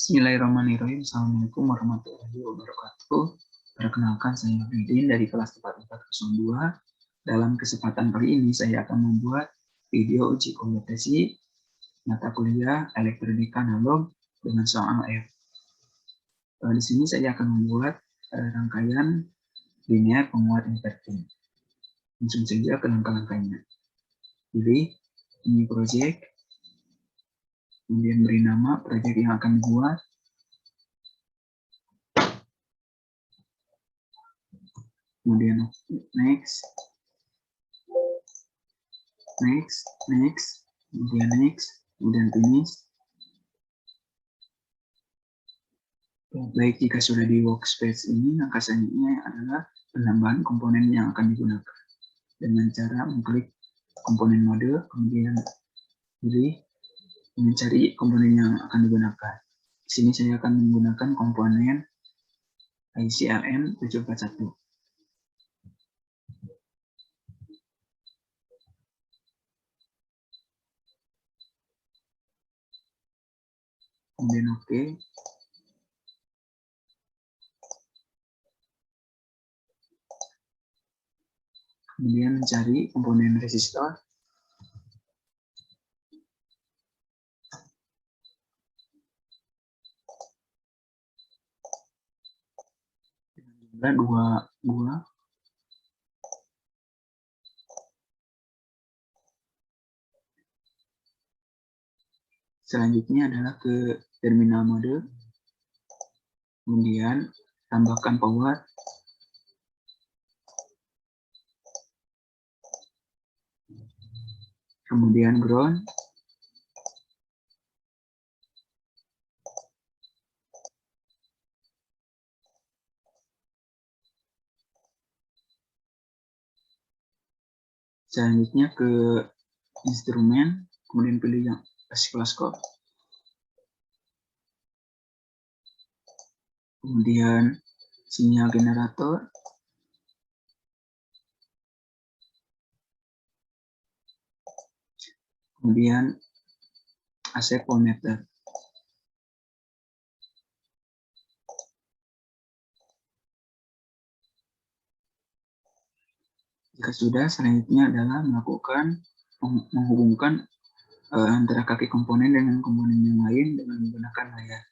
Bismillahirrahmanirrahim. Assalamualaikum warahmatullahi wabarakatuh. Perkenalkan, saya Ridin dari kelas 4402. Dalam kesempatan kali ini saya akan membuat video uji kompetensi mata kuliah elektronika analog dengan soal F. Di sini saya akan membuat rangkaian linear penguat inverting. Langsung saja ke langkah-langkahnya. Pilih ini project, kemudian beri nama project yang akan dibuat. Kemudian next, kemudian next, kemudian finish. Baik, jika sudah di workspace ini, langkah selanjutnya adalah penambahan komponen yang akan digunakan dengan cara mengklik komponen mode, kemudian pilih mencari komponen yang akan digunakan. Di sini saya akan menggunakan komponen ICLM 741. Kemudian oke. Kemudian mencari komponen resistor. Jumlah 2 buah. Selanjutnya adalah ke terminal mode. Kemudian tambahkan power. Kemudian ground. Selanjutnya ke instrumen, kemudian pilih yang oscilloscope. Kemudian sinyal generator. Kemudian AC voltmeter. Jika sudah, selanjutnya adalah melakukan menghubungkan antara kaki komponen dengan komponen yang lain dengan menggunakan layar.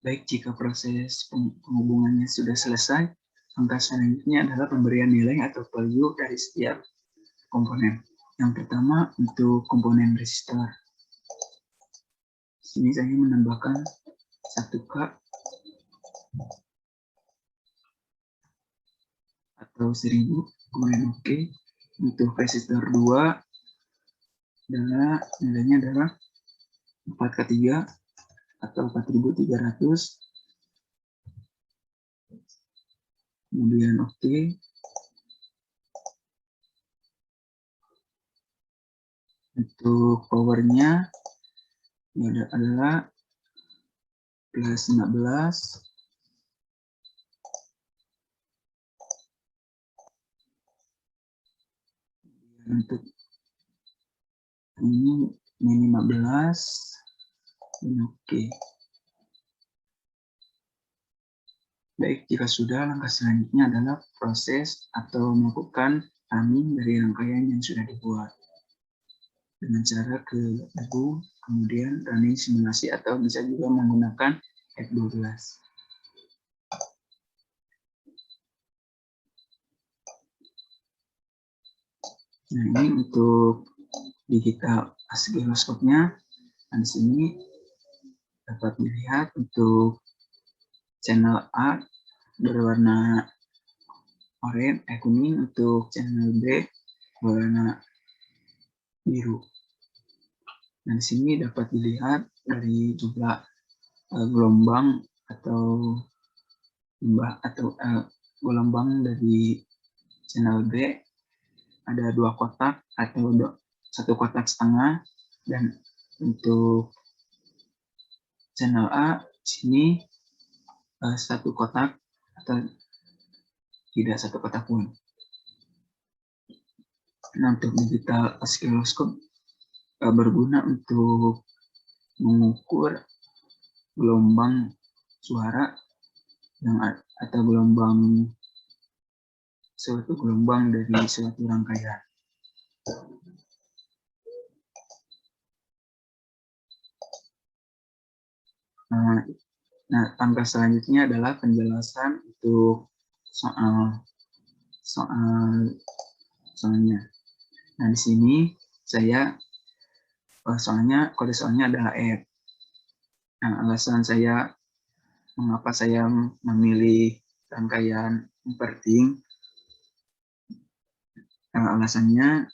Baik, jika proses penghubungannya sudah selesai, langkah selanjutnya adalah pemberian nilai atau value dari setiap komponen. Yang pertama untuk komponen resistor. Di sini saya menambahkan 1K atau 1000, kemudian oke. Untuk resistor 2 adalah nilainya adalah 4K3 atau 4300. Kemudian oke. Untuk powernya Ini adalah plus 15 untuk ini min 15 dan oke. Baik, jika sudah, langkah selanjutnya adalah proses atau melakukan running dari rangkaian yang sudah dibuat dengan cara ke buku, kemudian running simulasi atau bisa juga menggunakan F12. Nah, ini untuk digital oscilloscope-nya. Nah, di sini dapat dilihat untuk channel A berwarna oranye, kuning, untuk channel B berwarna biru. Nah, di sini dapat dilihat dari jumlah gelombang atau gelombang dari channel B ada 2 kotak atau 1 kotak setengah, dan untuk channel A sini 1 kotak atau tidak 1 kotak pun. Nah, untuk digital oscilloscope berguna untuk mengukur gelombang suara yang atau suatu gelombang dari suatu rangkaian. Nah, langkah selanjutnya adalah penjelasan untuk soalnya. Nah, di sini saya kode soalnya adalah F. Nah, alasan saya mengapa saya memilih rangkaian inverting, alasannya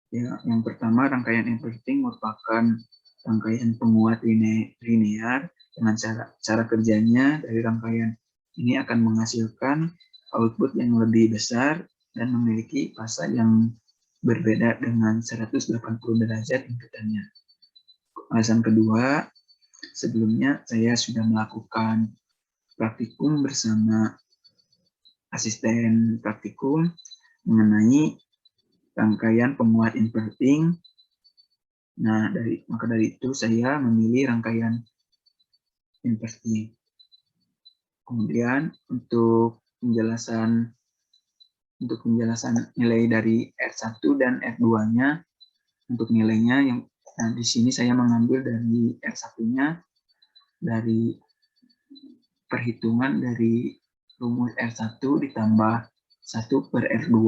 ya, yang pertama, rangkaian inverting merupakan rangkaian penguat linear. Dengan cara kerjanya dari rangkaian ini akan menghasilkan output yang lebih besar dan memiliki fasa yang berbeda dengan 180 derajat inputannya. Alasan kedua, sebelumnya saya sudah melakukan praktikum bersama asisten praktikum mengenai rangkaian penguat inverting. Nah, maka dari itu saya memilih rangkaian inverting. Kemudian untuk penjelasan nilai dari R1 dan R2-nya, untuk nilainya yang di sini saya mengambil dari R1-nya dari perhitungan dari rumus R1 ditambah 1 per R2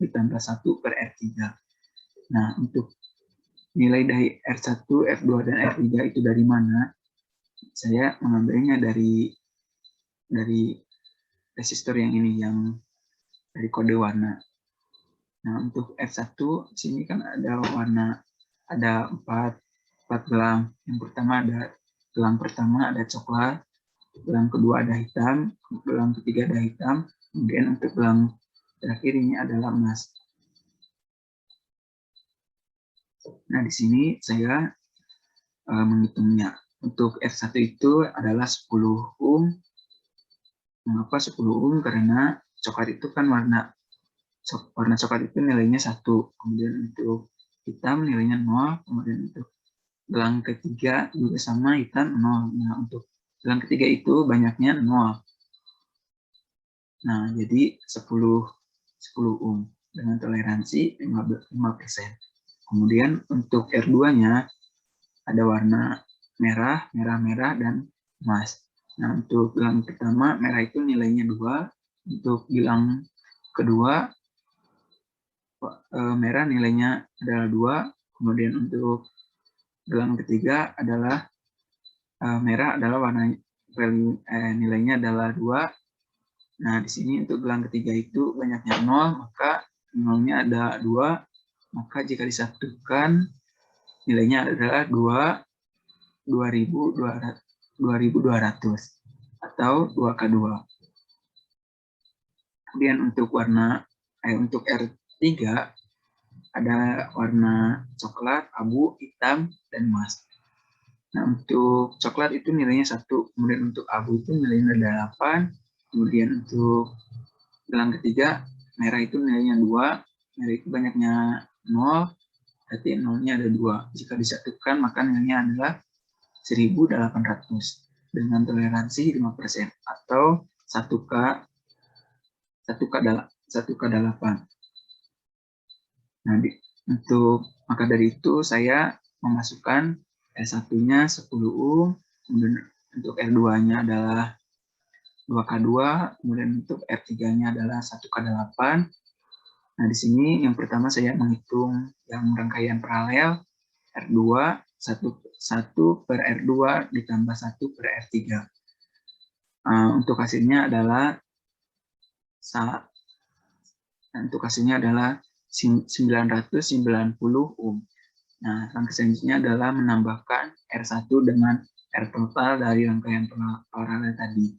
ditambah 1 per R3. Nah, untuk nilai dari R1, R2, dan R3 itu dari mana? Saya mengambilnya dari resistor yang ini, yang dari kode warna. Nah, untuk R1 di sini kan ada warna, ada 4 gelang. Yang pertama gelang pertama ada coklat, gelang kedua ada hitam, gelang ketiga ada hitam, kemudian untuk gelang terakhir ini adalah emas. Nah, di sini saya menghitungnya. Untuk R1 itu adalah 10 ohm. Mengapa 10 ohm? Karena coklat itu kan warna coklat itu nilainya 1, kemudian untuk hitam nilainya 0, kemudian untuk gelang ketiga juga sama, hitam 0. Nah, untuk gelang ketiga itu banyaknya 0. Nah, jadi 10 ohm dengan toleransi 5%. Kemudian untuk R2-nya ada warna merah, dan emas. Nah, untuk gelang pertama merah itu nilainya 2, untuk gelang kedua merah nilainya adalah 2, kemudian untuk gelang ketiga adalah merah adalah nilainya adalah 2. Nah, di sini untuk gelang ketiga itu banyaknya 0, maka nolnya ada 2, maka jika disatukan nilainya adalah 2200 atau 2K2. Kemudian untuk untuk R3 Ada warna coklat, abu, hitam, dan emas. Nah, untuk coklat itu nilainya 1, kemudian untuk abu itu nilainya 8, kemudian untuk gelang ketiga, merah itu nilainya 2, merah itu banyaknya 0, berarti 0-nya ada 2. Jika disatukan, maka nilainya adalah 1800 dengan toleransi 5% atau 1K 1K8. Nah, maka dari itu saya memasukkan R1-nya 10 ohm, kemudian untuk R2-nya adalah 2K2, kemudian untuk R3-nya adalah 1K8. Nah, di sini yang pertama saya menghitung yang rangkaian paralel R2, 1 per R2 ditambah 1 per R3. Untuk hasilnya adalah 990 ohm. Nah, langkah selanjutnya adalah menambahkan R1 dengan R total dari rangkaian paralel tadi.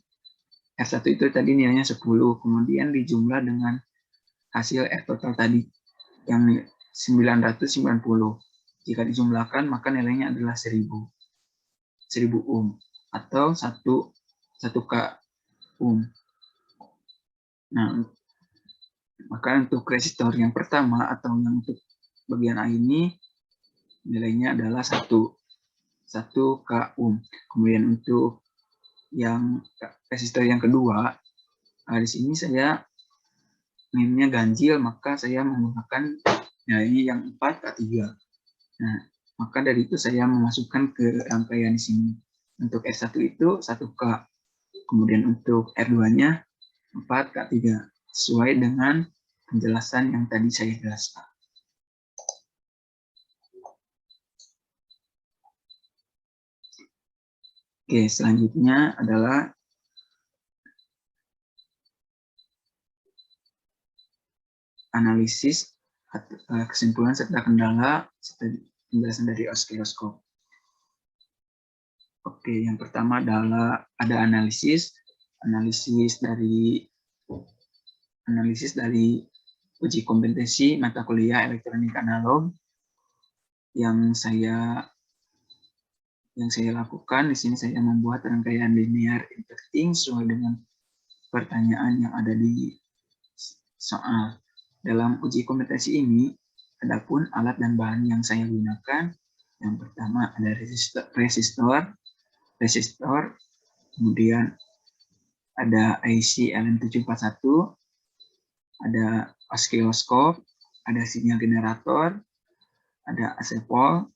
R1 itu tadi nilainya 10, kemudian dijumlah dengan hasil R total tadi yang 990. Jika dijumlahkan, maka nilainya adalah 1000 ohm atau 1K ohm. Nah, maka untuk resistor yang pertama atau yang untuk bagian A ini nilainya adalah 1K ohm. Kemudian untuk yang resistor yang kedua, di sini saya nilainya ganjil, maka saya menggunakan nilainya yang 4K3. Nah, maka dari itu saya memasukkan ke rangkaian di sini. Untuk R1 itu 1K, kemudian untuk R2-nya 4K3, sesuai dengan penjelasan yang tadi saya jelaskan. Oke, selanjutnya adalah analisis kesimpulan serta kendala serta penjelasan dari osiloskop. Oke, yang pertama adalah ada analisis dari uji kompetensi mata kuliah elektronika analog yang saya lakukan. Di sini saya membuat rangkaian linear inverting sesuai dengan pertanyaan yang ada di soal. Dalam uji kompetensi ini, adapun alat dan bahan yang saya gunakan, yang pertama ada resistor, kemudian ada IC LM741, ada osiloskop, ada sinyal generator, ada asepol,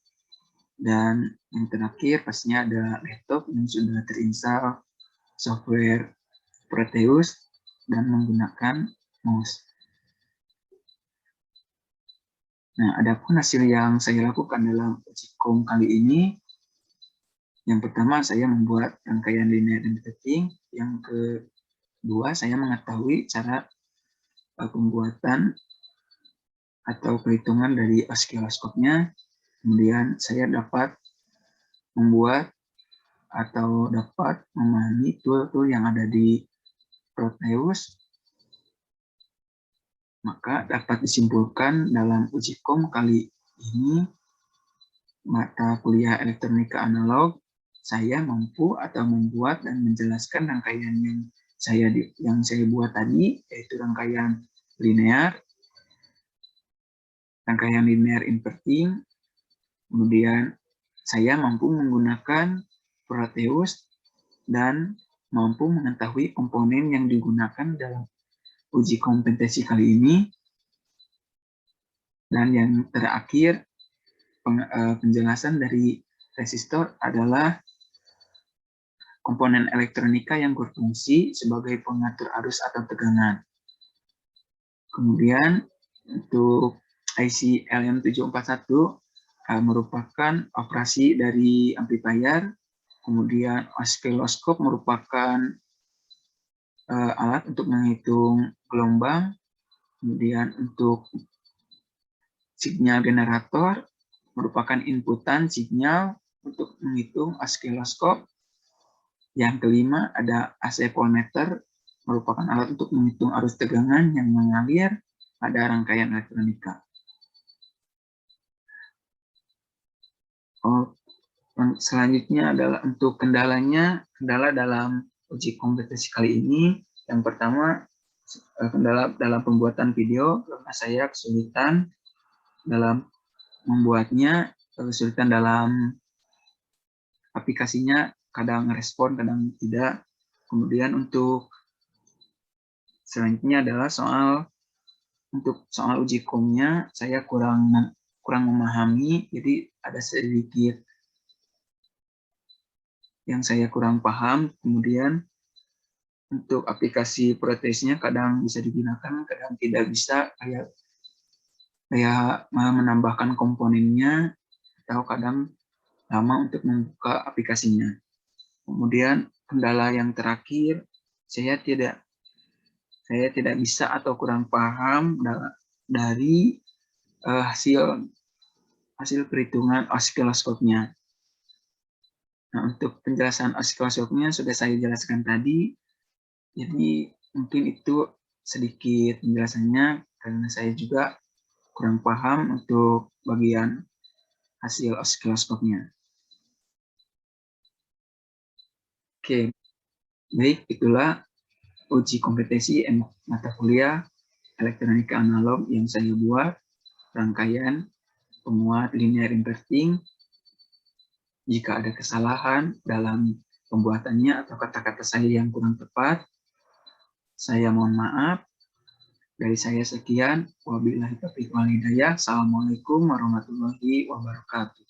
dan yang terakhir pastinya ada laptop yang sudah terinstall software Proteus dan menggunakan mouse. Nah, adapun hasil yang saya lakukan dalam uji kom kali ini, yang pertama saya membuat rangkaian linear inverting, yang kedua saya mengetahui cara pembuatan atau perhitungan dari osiloskopnya, kemudian saya dapat membuat atau dapat memahami tool-tool yang ada di Proteus. Maka dapat disimpulkan dalam uji kom kali ini, mata kuliah elektronika analog, saya mampu atau membuat dan menjelaskan rangkaian yang saya buat tadi, yaitu rangkaian linear inverting, kemudian saya mampu menggunakan Proteus dan mampu mengetahui komponen yang digunakan dalam uji kompetensi kali ini. Dan yang terakhir, penjelasan dari resistor adalah komponen elektronika yang berfungsi sebagai pengatur arus atau tegangan. Kemudian untuk IC LM741 merupakan operasi dari amplifier, kemudian osiloskop merupakan alat untuk menghitung gelombang, kemudian untuk sinyal generator merupakan inputan sinyal untuk menghitung osiloskop. Yang kelima ada AC voltmeter, merupakan alat untuk menghitung arus tegangan yang mengalir pada rangkaian elektronika. Oh, selanjutnya adalah untuk kendala dalam uji kompetensi kali ini. Yang pertama, kendala dalam pembuatan video karena saya kesulitan dalam membuatnya, kesulitan dalam aplikasinya, kadang respon, kadang tidak. Kemudian untuk selanjutnya adalah untuk soal uji komnya saya kurang memahami, jadi ada sedikit yang saya kurang paham. Kemudian untuk aplikasi protesnya kadang bisa digunakan, kadang tidak bisa, kayak menambahkan komponennya atau kadang lama untuk membuka aplikasinya. Kemudian kendala yang terakhir, saya tidak bisa atau kurang paham dari hasil perhitungan osiloskopnya. Nah, untuk penjelasan osiloskopnya sudah saya jelaskan tadi, jadi mungkin itu sedikit penjelasannya karena saya juga kurang paham untuk bagian hasil osiloskopnya. Oke, baik, itulah uji kompetensi mata kuliah elektronika analog yang saya buat, rangkaian penguat linear inverting. Jika ada kesalahan dalam pembuatannya atau kata-kata saya yang kurang tepat, saya mohon maaf. Dari saya sekian, wabillahi taufiq wal hidayah. Assalamualaikum warahmatullahi wabarakatuh.